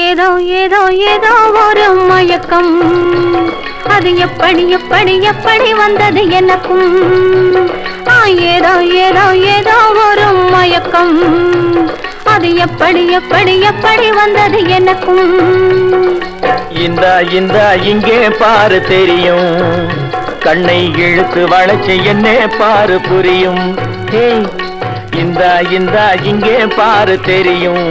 ஏதோ ஏதோ ஏதோ ஒரு மயக்கம், அது எப்படி எப்படி எப்படி வந்தது எனக்கும். ஏதோ ஏதோ ஏதோ ஒரு மயக்கம், அது எப்படி எப்படி எப்படி வந்தது எனக்கும். இந்த இங்கே பாரு தெரியும், கண்ணை இழுத்து வளைச்சு என்ன பாரு புரியும். இந்த இங்கே பாரு தெரியும்,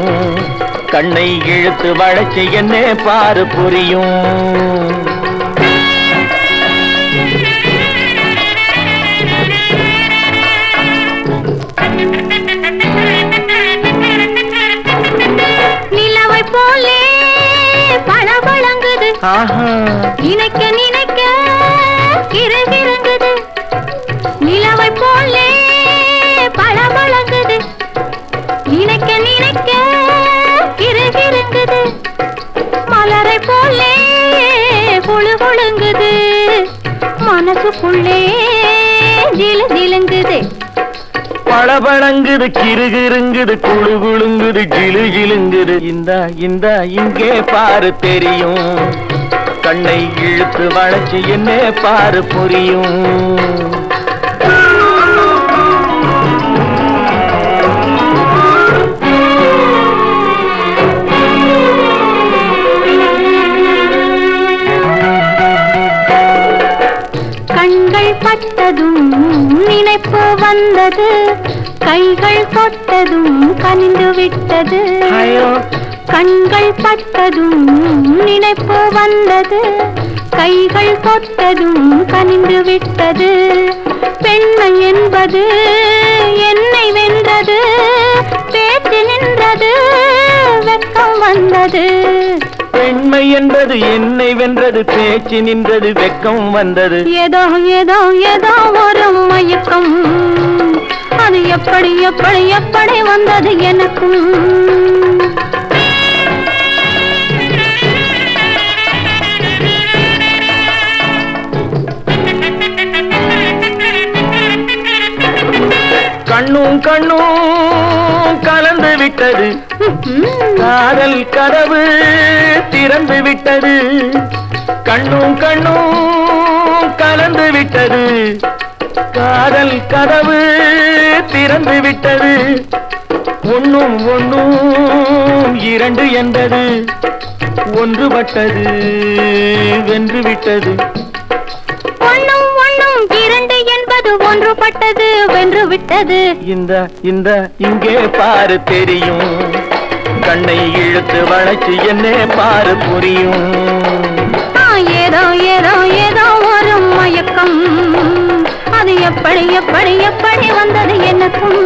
கண்ணை இழுத்து வளைச்சு என்ன பாரு புரியும். நிலவை போலே பளபளங்குது, நினைக்க நினைக்க கிறுகிறுங்குது. நிலவை போலே பளபளங்குது, நினைக்க நினைக்க கிறுகிறுங்குது. மலரை போலே குழு குழுங்குது, மனசுக்குள்ளே ஜிலு ஜிலுங்குது. பளபளங்குது கிறுகிறுங்குது குழு குழுங்குது ஜிலு ஜிலுங்குது. இந்த இங்கே பாரு தெரியும், கண்ணை இழுத்து வளைச்சு என்ன பாரு புரியும். கண்கள் பட்டதும் நினைப்பு வந்தது, கைகள் தொட்டதும் கனிந்து விட்டது. கண்கள் பட்டதும் நினைப்பு வந்தது, கைகள் தொட்டதும் கனிந்து விட்டது. பெண்மை என்பது என்னை வென்றது, பேச்சு நின்றது வெட்கம் வந்தது. பெண்மை என்பது என்னை வென்றது, பேச்சு நின்றது வெட்கம் வந்தது. ஏதோ ஏதோ ஏதோ ஒரு மயக்கம், அது எப்படி எப்படி எப்படி வந்தது எனக்கும். கண்ணும் கண்ணும் கலந்து விட்டது, காதல் கதவு திறந்து விட்டது. கண்ணும் கண்ணும் கலந்து விட்டது, காதல் கதவு திறந்து விட்டது. ஒன்னும் ஒன்னும் இரண்டு என்பது ஒன்றுபட்டது வென்று விட்டது. ஒன்னும் ஒன்னும் இரண்டு என்பது ஒன்றுபட்டது வென்று விட்டது. இந்த இங்கே பாரு தெரியும், கண்ணை இழுத்து வளைச்சு என்ன பாரு புரியும். ஏதோ ஏதோ ஏதோ ஒரு மயக்கம், அது எப்படி எப்படி எப்படி வந்தது எனக்கும்.